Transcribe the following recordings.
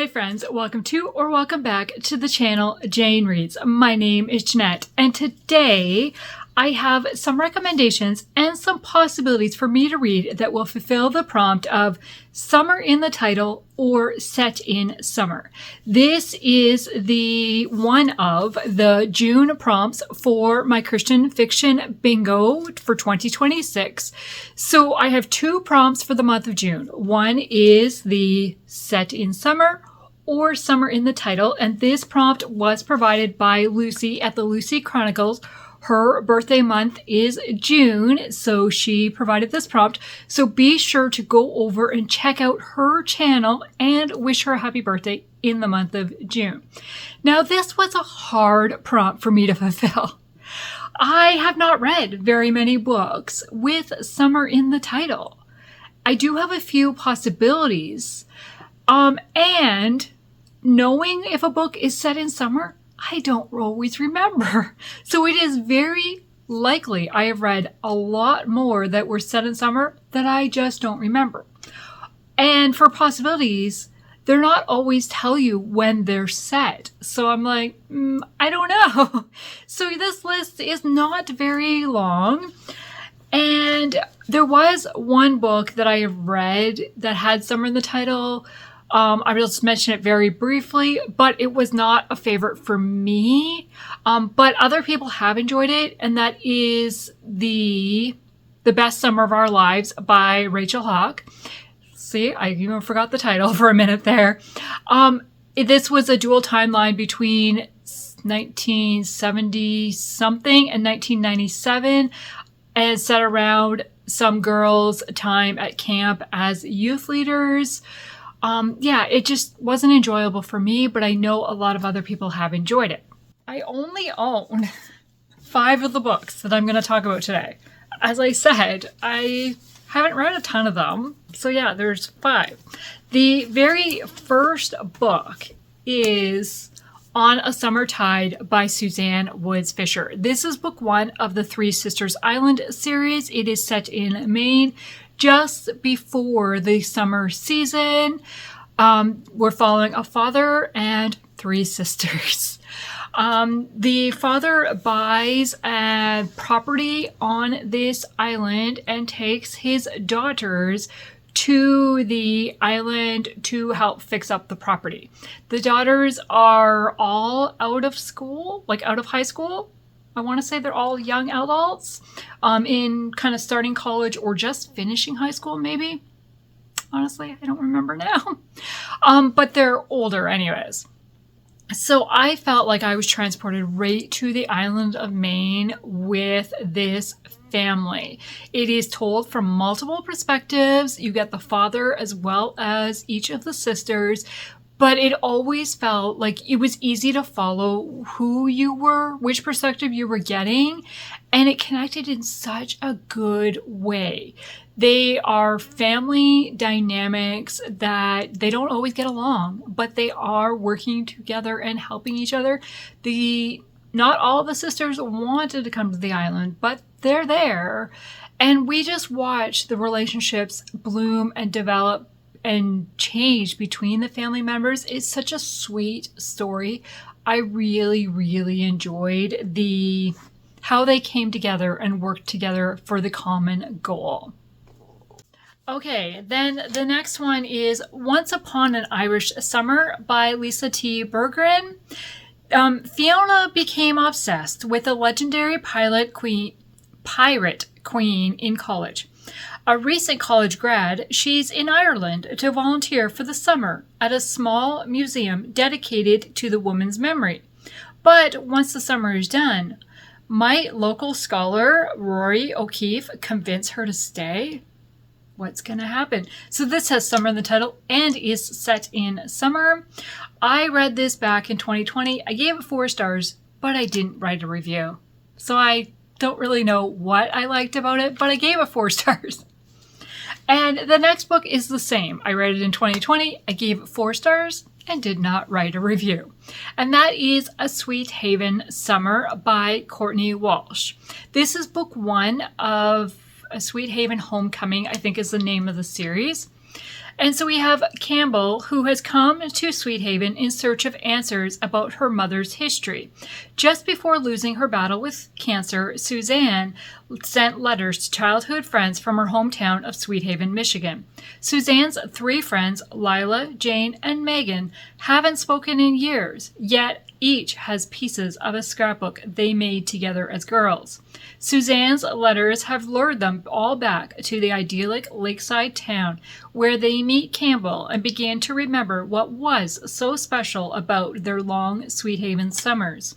Hi friends, welcome to or welcome back to the channel Jane Reads. My name is Jeanette and today I have some recommendations and some possibilities for me to read that will fulfill the prompt of summer in the title or set in summer. This is the one of the June prompts for my Christian fiction bingo for 2026. So I have two prompts for the month of June. One is the set in summer or summer in the title, and this prompt was provided by Lucy at the Lucy Chronicles. Her birthday month is June, so she provided this prompt. So be sure to go over and check out her channel and wish her a happy birthday in the month of June. Now, this was a hard prompt for me to fulfill. I have not read very many books with summer in the title. I do have a few possibilities. And knowing if a book is set in summer, I don't always remember. So it is very likely I have read a lot more that were set in summer that I just don't remember. And for possibilities, they're not always tell you when they're set. So I'm like, I don't know. So this list is not very long. And there was one book that I have read that had summer in the title. I will just mention it very briefly, but it was not a favorite for me. But other people have enjoyed it, and that is the Best Summer of Our Lives by Rachel Hauck. See, I even forgot the title for a minute there. This was a dual timeline between 1970 something and 1997, and set around some girls' time at camp as youth leaders. Yeah, it just wasn't enjoyable for me, but I know a lot of other people have enjoyed it. I only own 5 of the books that I'm going to talk about today. As I said, I haven't read a ton of them. So yeah, there's 5. The very first book is On a Summer Tide by Suzanne Woods Fisher. This is book 1 of the Three Sisters Island series. It is set in Maine, just before the summer season. We're following a father and 3 sisters. The father buys a property on this island and takes his daughters to the island to help fix up the property. The daughters are all out of school, like out of high school. I want to say they're all young adults in kind of starting college or just finishing high school, maybe. Honestly, I don't remember now. But they're older anyways. So I felt like I was transported right to the island of Maine with this family. It is told from multiple perspectives. You get the father as well as each of the sisters. But it always felt like it was easy to follow who you were, which perspective you were getting, and it connected in such a good way. They are family dynamics that they don't always get along, but they are working together and helping each other. Not all the sisters wanted to come to the island, but they're there. And we just watch the relationships bloom and develop and change between the family members. It's such a sweet story. I really, really enjoyed how they came together and worked together for the common goal. Okay, then the next one is Once Upon an Irish Summer by Lisa T. Bergren. Fiona became obsessed with a legendary pirate queen in college. A recent college grad, she's in Ireland to volunteer for the summer at a small museum dedicated to the woman's memory. But once the summer is done, might local scholar Rory O'Keefe convince her to stay? What's going to happen? So this has summer in the title and is set in summer. I read this back in 2020. I gave it 4 stars, but I didn't write a review. So I don't really know what I liked about it, but I gave it 4 stars. And the next book is the same. I read it in 2020. I gave it 4 stars and did not write a review. And that is A Sweethaven Summer by Courtney Walsh. This is book 1 of A Sweethaven Homecoming, I think is the name of the series. And so we have Campbell, who has come to Sweethaven in search of answers about her mother's history. Just before losing her battle with cancer, Suzanne sent letters to childhood friends from her hometown of Sweethaven, Michigan. Suzanne's 3 friends, Lila, Jane, and Megan, haven't spoken in years, yet each has pieces of a scrapbook they made together as girls. Suzanne's letters have lured them all back to the idyllic lakeside town where they meet Campbell and begin to remember what was so special about their long Sweethaven summers.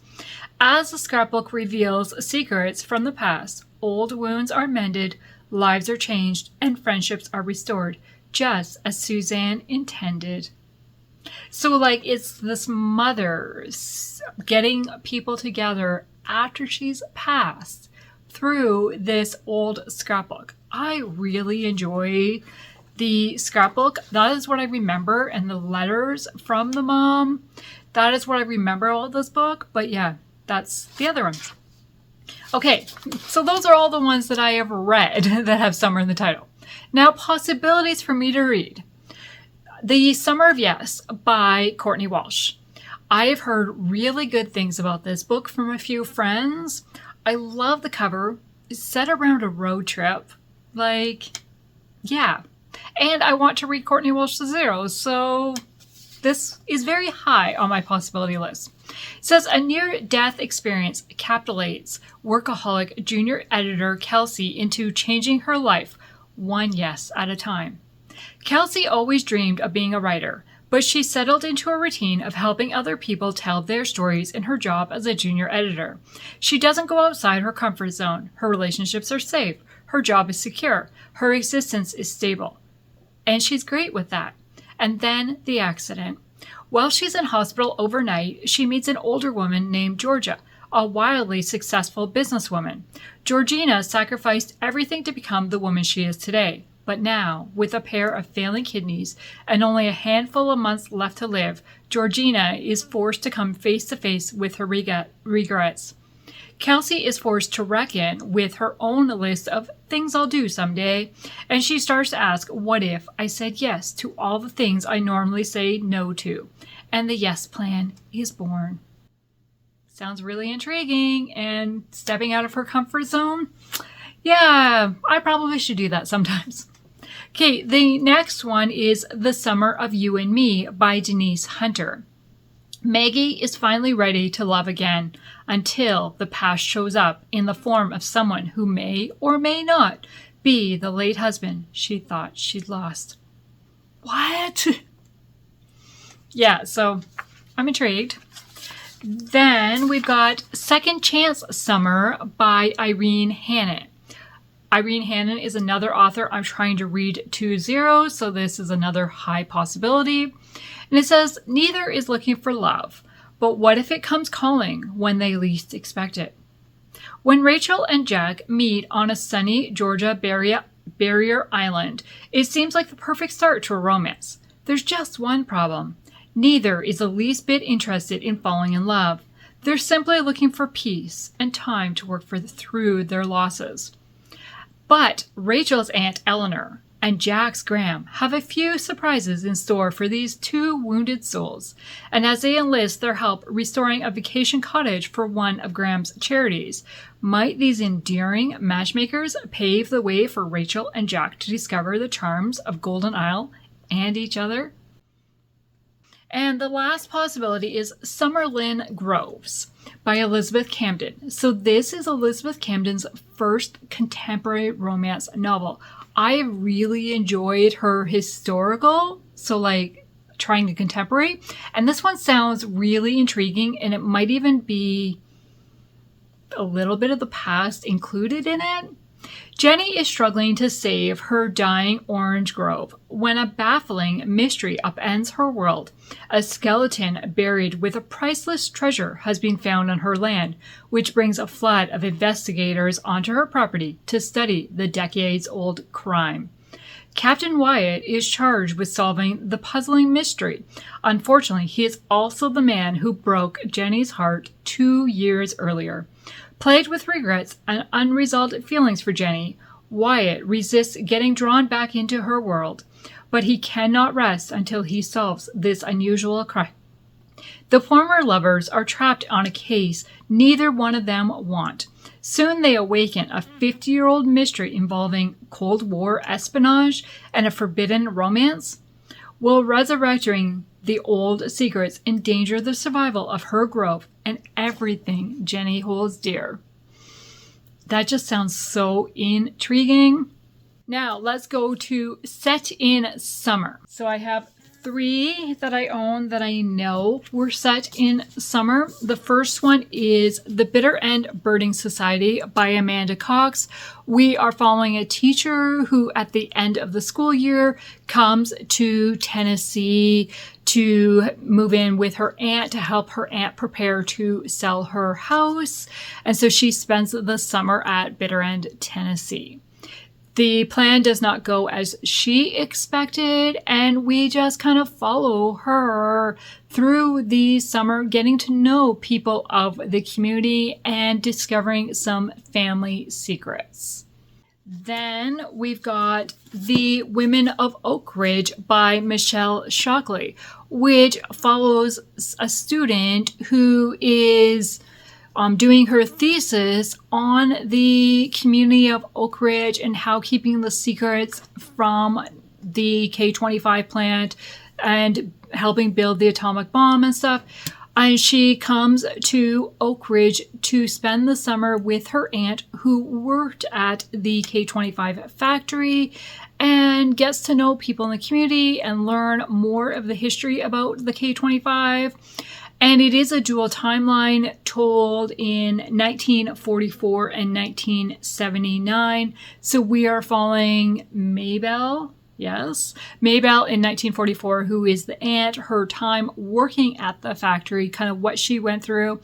As the scrapbook reveals secrets from the past, old wounds are mended, lives are changed, and friendships are restored, just as Suzanne intended. So, it's this mother getting people together after she's passed through this old scrapbook. I really enjoy the scrapbook. That is what I remember, and the letters from the mom. That is what I remember about this book. But yeah, that's the other one. Okay, so those are all the ones that I have read that have summer in the title. Now, possibilities for me to read. The Summer of Yes by Courtney Walsh. I have heard really good things about this book from a few friends. I love the cover. It's set around a road trip. Yeah. And I want to read Courtney Walsh to zero, so this is very high on my possibility list. It says, a near-death experience captivates workaholic junior editor Kelsey into changing her life one yes at a time. Kelsey always dreamed of being a writer, but she settled into a routine of helping other people tell their stories in her job as a junior editor. She doesn't go outside her comfort zone. Her relationships are safe. Her job is secure. Her existence is stable. And she's great with that. And then the accident. While she's in hospital overnight, she meets an older woman named Georgia, a wildly successful businesswoman. Georgina sacrificed everything to become the woman she is today. But now, with a pair of failing kidneys and only a handful of months left to live, Georgina is forced to come face to face with her regrets. Kelsey is forced to reckon with her own list of things I'll do someday, and she starts to ask, what if I said yes to all the things I normally say no to? And the yes plan is born. Sounds really intriguing, and stepping out of her comfort zone? Yeah, I probably should do that sometimes. Okay, the next one is The Summer of You and Me by Denise Hunter. Maggie is finally ready to love again until the past shows up in the form of someone who may or may not be the late husband she thought she'd lost. What? Yeah, so I'm intrigued. Then we've got Second Chance Summer by Irene Hannon. Irene Hannon is another author I'm trying to read to zero, so this is another high possibility. And it says, neither is looking for love, but what if it comes calling when they least expect it? When Rachel and Jack meet on a sunny Georgia barrier island, it seems like the perfect start to a romance. There's just one problem. Neither is the least bit interested in falling in love. They're simply looking for peace and time to work through their losses. But Rachel's Aunt Eleanor and Jack's Graham have a few surprises in store for these two wounded souls, and as they enlist their help restoring a vacation cottage for one of Graham's charities, might these endearing matchmakers pave the way for Rachel and Jack to discover the charms of Golden Isle and each other? And the last possibility is Summerlin Groves by Elizabeth Camden. So this is Elizabeth Camden's first contemporary romance novel. I really enjoyed her historical, so trying to contemporary. And this one sounds really intriguing, and it might even be a little bit of the past included in it. Jenny is struggling to save her dying orange grove when a baffling mystery upends her world. A skeleton buried with a priceless treasure has been found on her land, which brings a flood of investigators onto her property to study the decades-old crime. Captain Wyatt is charged with solving the puzzling mystery. Unfortunately, he is also the man who broke Jenny's heart 2 years earlier. Plagued with regrets and unresolved feelings for Jenny, Wyatt resists getting drawn back into her world. but he cannot rest until he solves this unusual crime. The former lovers are trapped on a case neither one of them want. Soon they awaken a 50-year-old mystery involving Cold War espionage and a forbidden romance. Will resurrecting the old secrets endanger the survival of her grove and everything Jenny holds dear? That just sounds so intriguing. Now let's go to set in summer. So I have 3 that I own that I know were set in summer. The first one is The Bitter End Birding Society by Amanda Cox. We are following a teacher who at the end of the school year comes to Tennessee to move in with her aunt to help her aunt prepare to sell her house. And so she spends the summer at Bitter End, Tennessee. The plan does not go as she expected, and we just kind of follow her through the summer, getting to know people of the community and discovering some family secrets. Then we've got The Women of Oak Ridge by Michelle Shocklee, which follows a student who is doing her thesis on the community of Oak Ridge and how keeping the secrets from the K-25 plant and helping build the atomic bomb and stuff. And she comes to Oak Ridge to spend the summer with her aunt who worked at the K-25 factory and gets to know people in the community and learn more of the history about the K-25. And it is a dual timeline told in 1944 and 1979. So we are following Maybelle. Yes, Maybelle in 1944, who is the aunt, her time working at the factory, kind of what she went through.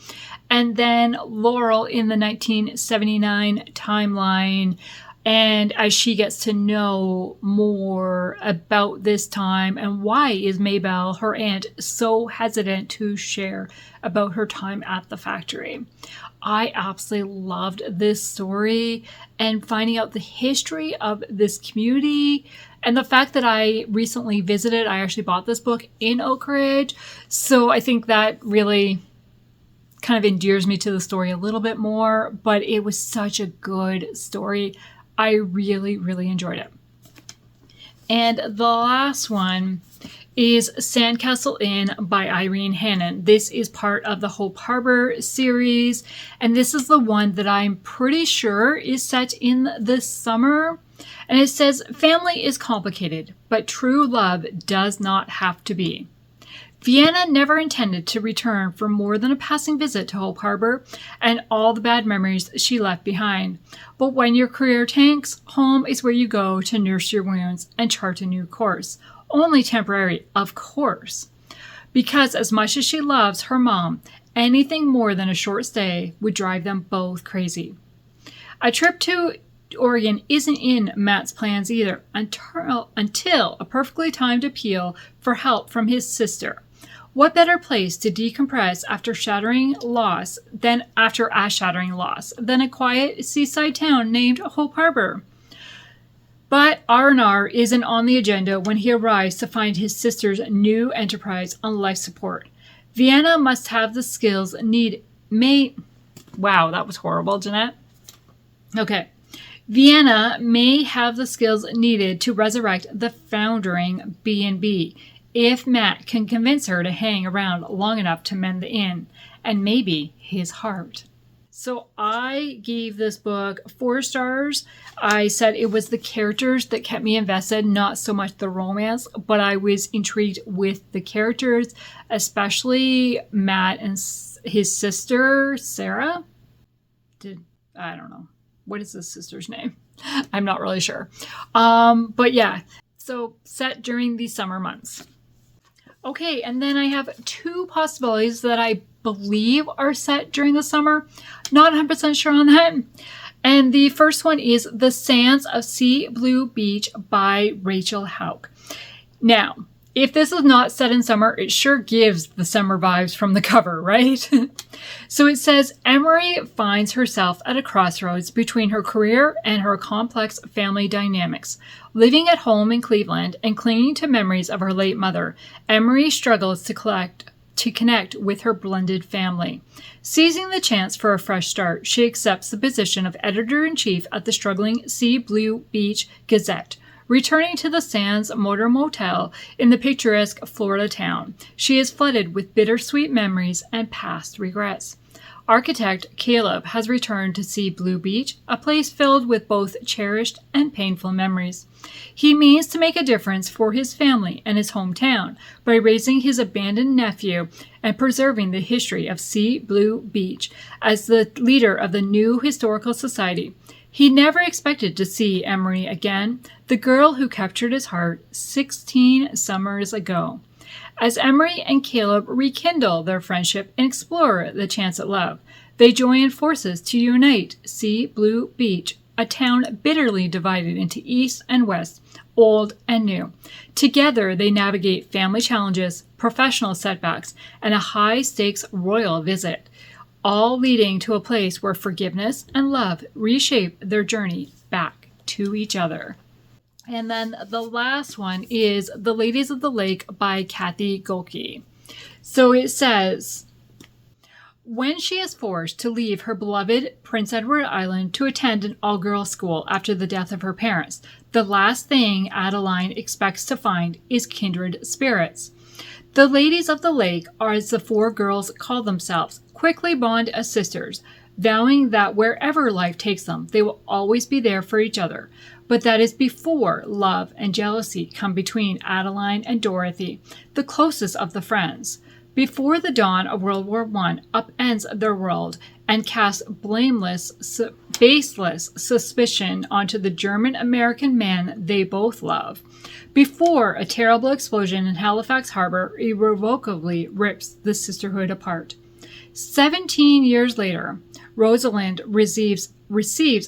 And then Laurel in the 1979 timeline. And as she gets to know more about this time and why is Maybelle, her aunt, so hesitant to share about her time at the factory. I absolutely loved this story and finding out the history of this community and the fact that I recently visited. I actually bought this book in Oak Ridge. So I think that really kind of endears me to the story a little bit more, but it was such a good story. I really, really enjoyed it. And the last one is Sandcastle Inn by Irene Hannon. This is part of the Hope Harbor series, and this is the one that I'm pretty sure is set in the summer. And it says, family is complicated, but true love does not have to be. Vienna never intended to return for more than a passing visit to Hope Harbor and all the bad memories she left behind. But when your career tanks, home is where you go to nurse your wounds and chart a new course. Only temporary, of course. Because as much as she loves her mom, anything more than a short stay would drive them both crazy. A trip to Oregon isn't in Matt's plans either until a perfectly timed appeal for help from his sister. What better place to decompress after a shattering loss than a quiet seaside town named Hope Harbor? But R&R isn't on the agenda when he arrives to find his sister's new enterprise on life support. Vienna must have the skills needed. Wow, that was horrible, Jeanette. Okay. Vienna may have the skills needed to resurrect the foundering B&B if Matt can convince her to hang around long enough to mend the inn and maybe his heart. So I gave this book 4 stars. I said it was the characters that kept me invested, not so much the romance, but I was intrigued with the characters, especially Matt and his sister, Sarah. I don't know. What is his sister's name? I'm not really sure. But yeah, so set during the summer months. Okay, and then I have 2 possibilities that I believe are set during the summer. Not 100% sure on that. And the first one is The Sands of Sea Blue Beach by Rachel Hauck. Now, If this is not set in summer, it sure gives the summer vibes from the cover, right? So it says, Emery finds herself at a crossroads between her career and her complex family dynamics. Living at home in Cleveland and clinging to memories of her late mother, Emery struggles to connect with her blended family. Seizing the chance for a fresh start, she accepts the position of editor-in-chief at the struggling Sea Blue Beach Gazette. Returning to the Sands Motor Motel in the picturesque Florida town, she is flooded with bittersweet memories and past regrets. Architect Caleb has returned to Sea Blue Beach, a place filled with both cherished and painful memories. He means to make a difference for his family and his hometown by raising his abandoned nephew and preserving the history of Sea Blue Beach as the leader of the new historical society. He never expected to see Emery again, the girl who captured his heart 16 summers ago. As Emery and Caleb rekindle their friendship and explore the chance at love, they join forces to unite Sea Blue Beach, a town bitterly divided into East and West, old and new. Together, they navigate family challenges, professional setbacks, and a high-stakes royal visit, all leading to a place where forgiveness and love reshape their journey back to each other. And then the last one is The Ladies of the Lake by Cathy Gohlke. So it says, when she is forced to leave her beloved Prince Edward Island to attend an all-girls school after the death of her parents, the last thing Adeline expects to find is kindred spirits. The Ladies of the Lake, as the four girls call themselves, quickly bond as sisters, vowing that wherever life takes them, they will always be there for each other. But that is before love and jealousy come between Adeline and Dorothy, the closest of the friends. Before the dawn of World War I upends their world and casts baseless suspicion onto the German-American man they both love. Before a terrible explosion in Halifax Harbor irrevocably rips the sisterhood apart. 17 years later, Rosalind receives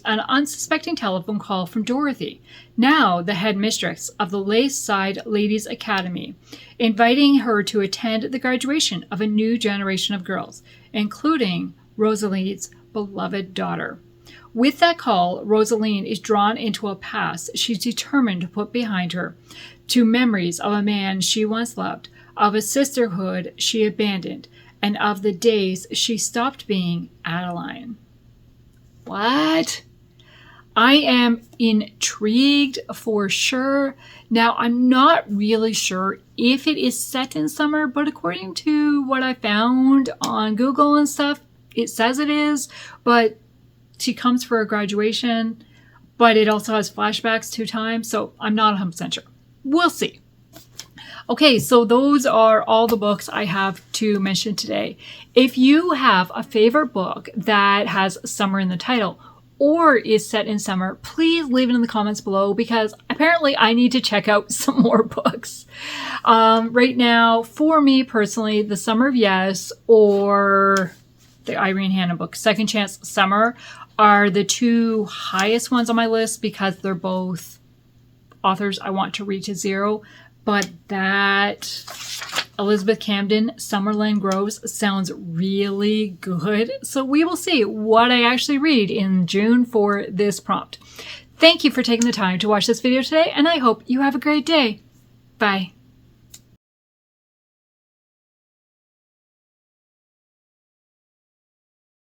an unsuspecting telephone call from Dorothy, now the headmistress of the Lakeside Ladies' Academy, inviting her to attend the graduation of a new generation of girls, including Rosalind's beloved daughter. With that call, Rosalind is drawn into a past she's determined to put behind her, to memories of a man she once loved, of a sisterhood she abandoned, and of the days she stopped being Adeline. What? I am intrigued for sure. Now, I'm not really sure if it is set in summer, but according to what I found on Google and stuff, it says it is, but she comes for a graduation, but it also has flashbacks 2 times, so I'm not 100% sure. We'll see. Okay, so those are all the books I have to mention today. If you have a favorite book that has summer in the title or is set in summer, please leave it in the comments below because apparently I need to check out some more books. Right now, for me personally, The Summer of Yes or the Irene Hannon book, Second Chance Summer, are the 2 highest ones on my list because they're both authors I want to read to zero. But that Elizabeth Camden, Summerlin Groves sounds really good. So we will see what I actually read in June for this prompt. Thank you for taking the time to watch this video today, and I hope you have a great day. Bye.